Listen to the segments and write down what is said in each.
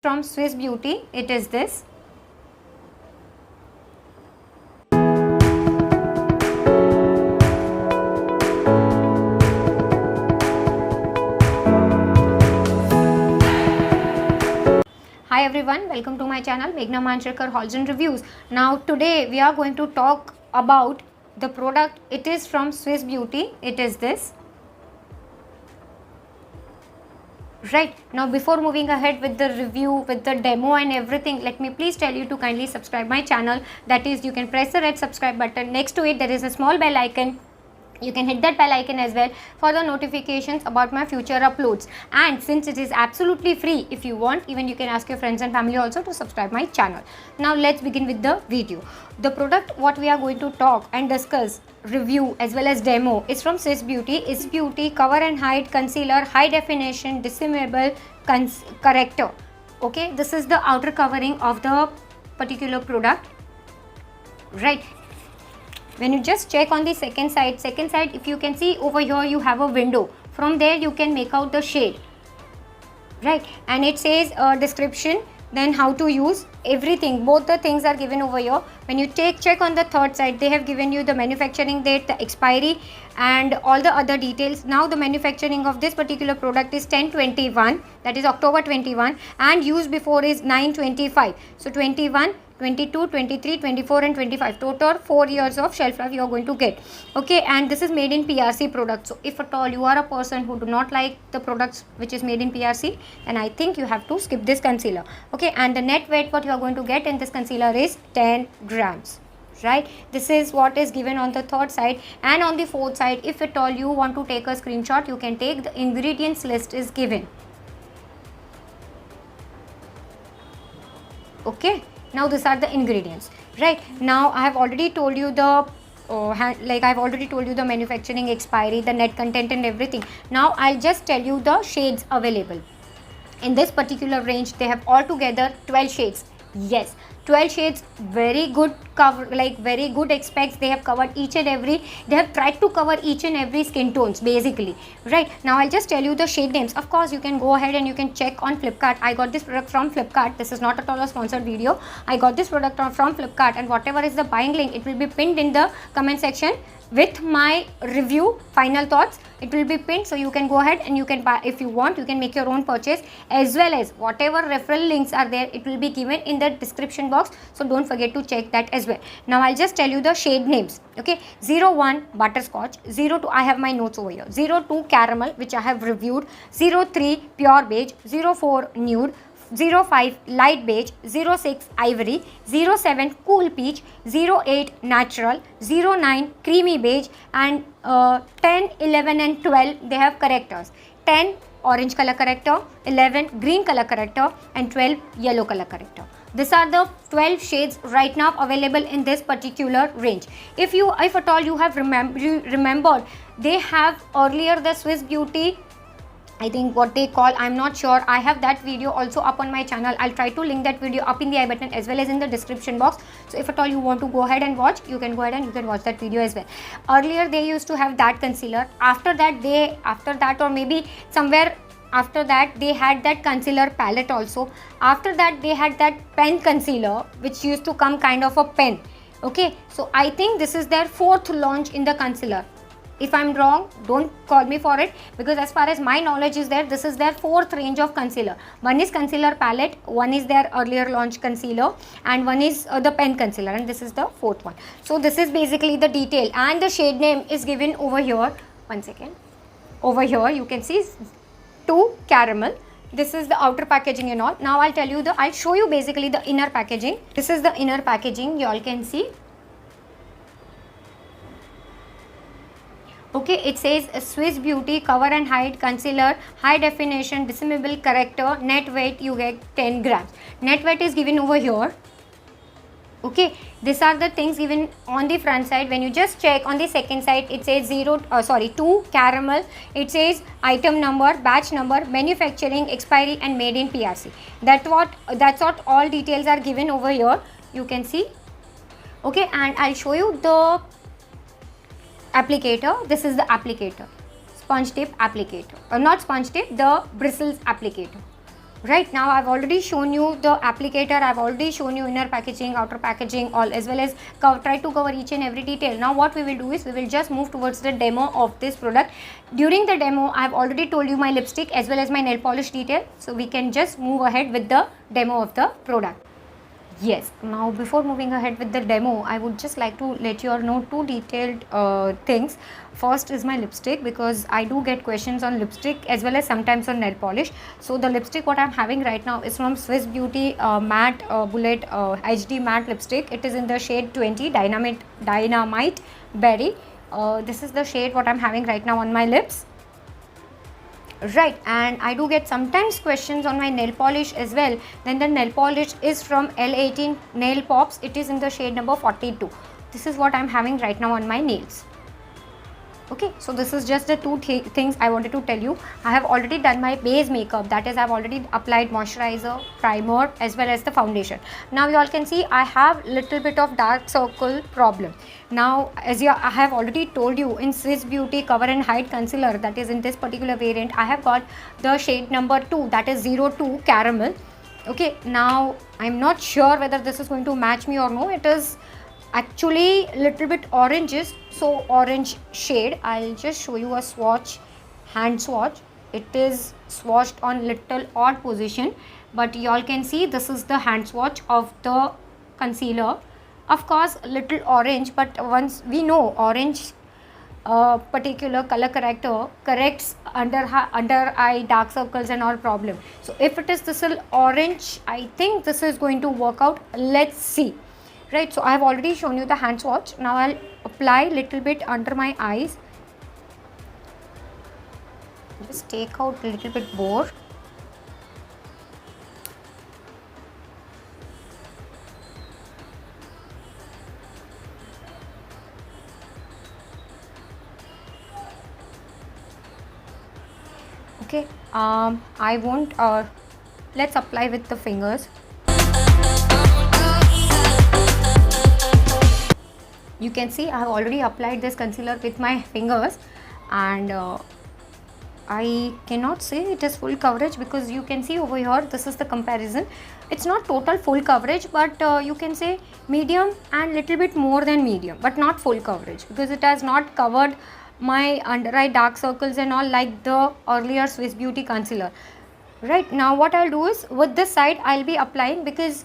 from swissbeauty. It is this. Hi everyone, welcome to my channel Meghna Hauls and Reviews. Now today we are going to talk about the product. It is from swissbeauty. It is this. Right, now before moving ahead with the review, with the demo and everything, let me please tell you to kindly subscribe my channel. That is, you can press the red subscribe button. Next to it there is a small bell icon. You can hit that bell icon as well for the notifications about my future uploads. And since it is absolutely free, if you want, even you can ask your friends and family also to subscribe my channel. Now let's begin with the video. The product what we are going to talk and discuss, review as well as demo is from swissbeauty. It's beauty cover and hide concealer, high definition dimmable corrector. Okay, this is the outer covering of the particular product. Right. When you just check on the second side, if you can see over here, you have a window. From there you can make out the shade, right? And it says description, then how to use, everything. Both the things are given over here. When you check on the third side, they have given you the manufacturing date, the expiry and all the other details. Now the manufacturing of this particular product is 10/21, that is October 21, and used before is 9/25. So 21, 22, 23, 24 and 25, total 4 years of shelf life you are going to get. Okay, and this is made in PRC product. So if at all you are a person who do not like the products which is made in PRC, then I think you have to skip this concealer. Okay, and the net weight what you are going to get in this concealer is 10 grams. Right, this is what is given on the third side. And on the fourth side, if at all you want to take a screenshot, you can take. The ingredients list is given. Okay, now these are the ingredients. Right, now I have already told you the the manufacturing, expiry, the net content and everything. Now I'll just tell you the shades available in this particular range. They have altogether 12 shades. Yes, 12 shades. Very good cover, very good specs. They have covered each and every, they have tried to cover each and every skin tones basically. Right, now I'll just tell you the shade names. Of course you can go ahead and you can check on Flipkart. I got this product from Flipkart. This is not at all a sponsored video. I got this product from Flipkart, and whatever is the buying link, it will be pinned in the comment section with my review final thoughts. It will be pinned, so you can go ahead and you can buy. If you want, you can make your own purchase, as well as whatever referral links are there, it will be given in the description box, so don't forget to check that as well. Now I'll just tell you the shade names. Okay, 01 butterscotch, 02, I have my notes over here, 02 caramel which I have reviewed, 03 pure beige, 04 nude, 05 light beige, 06 ivory, 07 cool peach, 08 natural, 09 creamy beige, and 10, 11 and 12 they have correctors. 10 orange color corrector, 11 green color corrector and 12 yellow color corrector. These are the 12 shades right now available in this particular range. If at all you have remembered, they have earlier the swissbeauty, I think what they call, I'm not sure. I have that video also up on my channel. I'll try to link that video up in the I button as well as in the description box. So if at all you want to go ahead and watch, you can go ahead and you can watch that video as well. Earlier they used to have that concealer. After that or maybe somewhere after that, they had that concealer palette also. After that they had that pen concealer which used to come kind of a pen. Okay, so I think this is their fourth launch in the concealer. If I'm wrong, don't call me for it, because as far as my knowledge is there, this is their fourth range of concealer. One is concealer palette, one is their earlier launch concealer, and one is the pen concealer, and this is the fourth one. So this is basically the detail, and the shade name is given over here. One second. Over here you can see 2 caramel. This is the outer packaging and all. Now I'll show you basically the inner packaging. This is the inner packaging, you all can see. Okay, it says swissbeauty cover and hide concealer, high definition dimmable corrector, net weight you get 10 grams. Net weight is given over here. Okay, these are the things given on the front side. When you just check on the second side, it says 2 caramel. It says item number, batch number, manufacturing, expiry and made in PRC. That's what all details are given over here. You can see. Okay, and I'll show you the applicator. This is the applicator, sponge tip applicator, or not sponge tip, the bristles applicator. Right now I've already shown you the applicator, I've already shown you inner packaging, outer packaging, all, as well as try to cover each and every detail. Now what we will do is we will just move towards the demo of this product. During the demo I've already told you my lipstick as well as my nail polish detail, so we can just move ahead with the demo of the product. Yes, now before moving ahead with the demo, I would just like to let you all know two detailed things. First is my lipstick, because I do get questions on lipstick as well as sometimes on nail polish. So the lipstick what I'm having right now is from Swiss Beauty matte bullet HD matte lipstick. It is in the shade 20 Dynamite Berry. This is the shade what I'm having right now on my lips. Right, and I do get sometimes questions on my nail polish as well. Then the nail polish is from L18 Nail Pops. It is in the shade number 42. This is what I'm having right now on my nails. Okay, so this is just the two things I wanted to tell you. I have already done my base makeup, that is I've already applied moisturizer, primer as well as the foundation. Now you all can see I have little bit of dark circle problem. Now as I have already told you, in Swiss Beauty Cover and Hide concealer, that is in this particular variant, I have got the shade number 2, that is 02 Caramel. Okay, now I'm not sure whether this is going to match me or no. It is actually little bit oranges, so orange shade. I'll just show you a swatch, hand swatch. It is swatched on little odd position, but y'all can see this is the hand swatch of the concealer. Of course little orange, but once we know orange particular color character corrects under eye dark circles and all problem. So if it is this orange, I think this is going to work out. Let's see. Right, so I have already shown you the hand swatch. Now I'll apply little bit under my eyes. Just take out a little bit more. Okay, I won't, let's apply with the fingers. You can see I have already applied this concealer with my fingers, and I cannot say it is full coverage, because you can see over here this is the comparison. It's not total full coverage, but you can say medium and little bit more than medium, but not full coverage, because it has not covered my under eye dark circles and all like the earlier Swiss Beauty concealer. Right, now what I'll do is with this side I'll be applying, because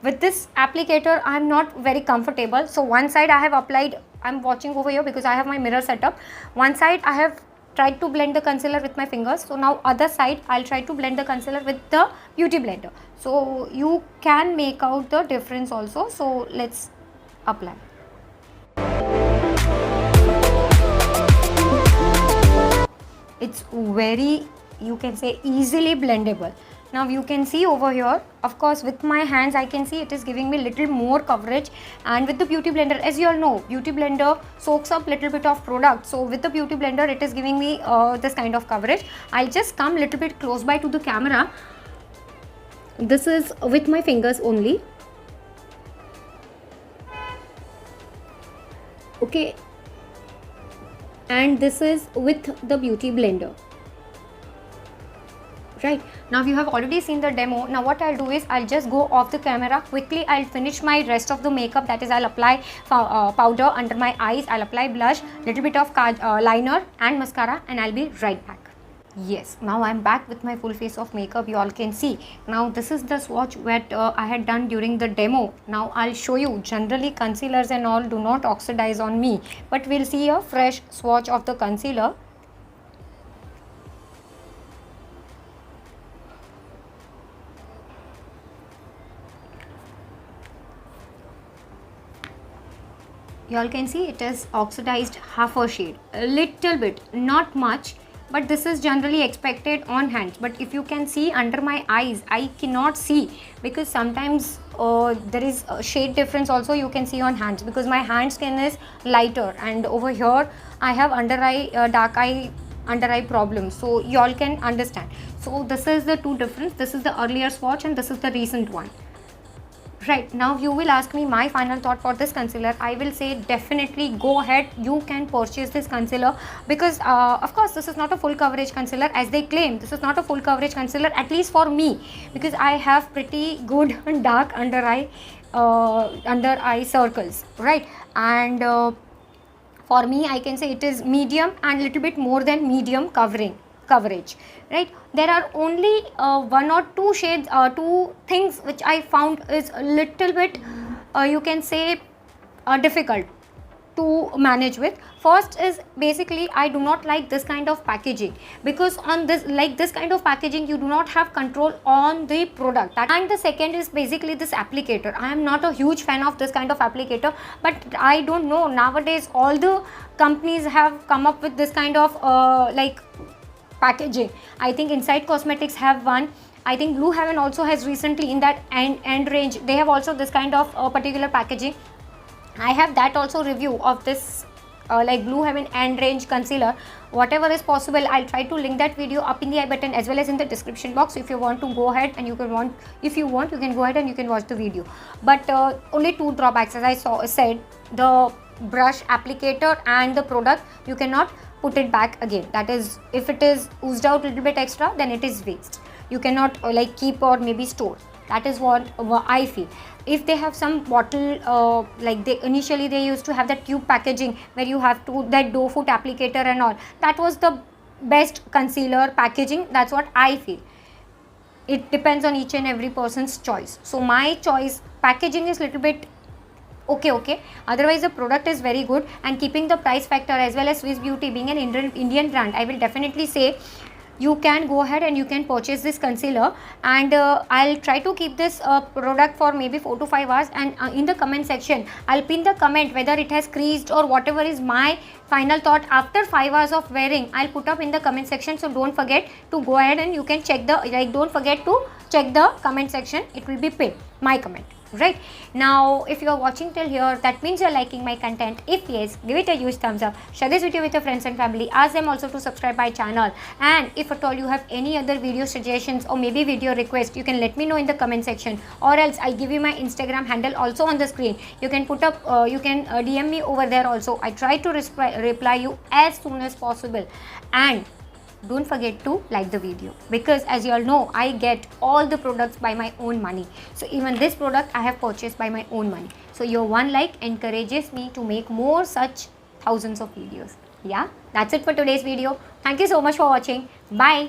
with this applicator I'm not very comfortable. So one side I have applied, I'm watching over here because I have my mirror set up. One side I have tried to blend the concealer with my fingers. So now other side I'll try to blend the concealer with the beauty blender. So you can make out the difference also. So let's apply. It's very, you can say, easily blendable. Now you can see over here, of course with my hands I can see it is giving me little more coverage, and with the beauty blender, as you all know, beauty blender soaks up little bit of product. So with the beauty blender it is giving me this kind of coverage. I'll just come little bit close by to the camera. This is with my fingers only. Okay, and this is with the beauty blender. Right, now you have already seen the demo. Now what I'll do is I'll just go off the camera quickly. I'll finish my rest of the makeup, that is I'll apply powder under my eyes, I'll apply blush, little bit of liner and mascara, and I'll be right back. Yes, now I'm back with my full face of makeup. You all can see. Now this is the swatch that I had done during the demo. Now I'll show you. Generally concealers and all do not oxidize on me, but we'll see a fresh swatch of the concealer. You all can see it is oxidized half a shade, a little bit, not much, but this is generally expected on hands. But if you can see under my eyes, I cannot see, because sometimes there is a shade difference also you can see on hands, because my hand skin is lighter and over here I have under eye under eye problems, so you all can understand. So this is the two difference. This is the earlier swatch and this is the recent one. Right, now you will ask me my final thought for this concealer. I will say definitely go ahead, you can purchase this concealer, because of course this is not a full coverage concealer as they claim. This is not a full coverage concealer, at least for me, because I have pretty good dark under eye circles, right? And for me, I can say it is medium and little bit more than medium coverage, right? There are only one or two shades, two things which I found is a little bit you can say difficult to manage with. First is basically I do not like this kind of packaging, because on this kind of packaging you do not have control on the product. And the second is basically this applicator. I am not a huge fan of this kind of applicator, but I don't know, nowadays all the companies have come up with this kind of packaging. I think Inside Cosmetics have one. I think Blue Heaven also has recently in that end range, they have also this kind of particular packaging. I have that also review of this Blue Heaven end range concealer. Whatever is possible, I'll try to link that video up in the I button as well as in the description box. If you want to go ahead and you can go ahead and you can watch the video. But only two drawbacks, as I said, the brush, applicator and the product, you cannot put it back again. That is, if it is oozed out a little bit extra, then it is waste. You cannot keep or maybe store. That is what I feel. If they have some bottle initially they used to have that tube packaging where you have to that doe foot applicator and all, that was the best concealer packaging. That's what I feel. It depends on each and every person's choice. So my choice, packaging is little bit okay, otherwise the product is very good. And keeping the price factor as well as Swiss Beauty being an Indian brand, I will definitely say you can go ahead and you can purchase this concealer. And I'll try to keep this product for maybe 4 to 5 hours, and in the comment section I'll pin the comment whether it has creased or whatever is my final thought after 5 hours of wearing. I'll put up in the comment section, so don't forget to go ahead and you can check the don't forget to check the comment section. It will be pinned, my comment. Right now, if you are watching till here, that means you are liking my content. If yes, give it a huge thumbs up, share this video with your friends and family, ask them also to subscribe my channel. And if at all you have any other video suggestions or maybe video request, you can let me know in the comment section, or else I'll give you my Instagram handle also on the screen. You can put up you can DM me over there also. I try to reply you as soon as possible. And don't forget to like the video, because as you all know, I get all the products by my own money. So even this product I have purchased by my own money. So your one like encourages me to make more such thousands of videos. Yeah, that's it for today's video. Thank you so much for watching. Bye.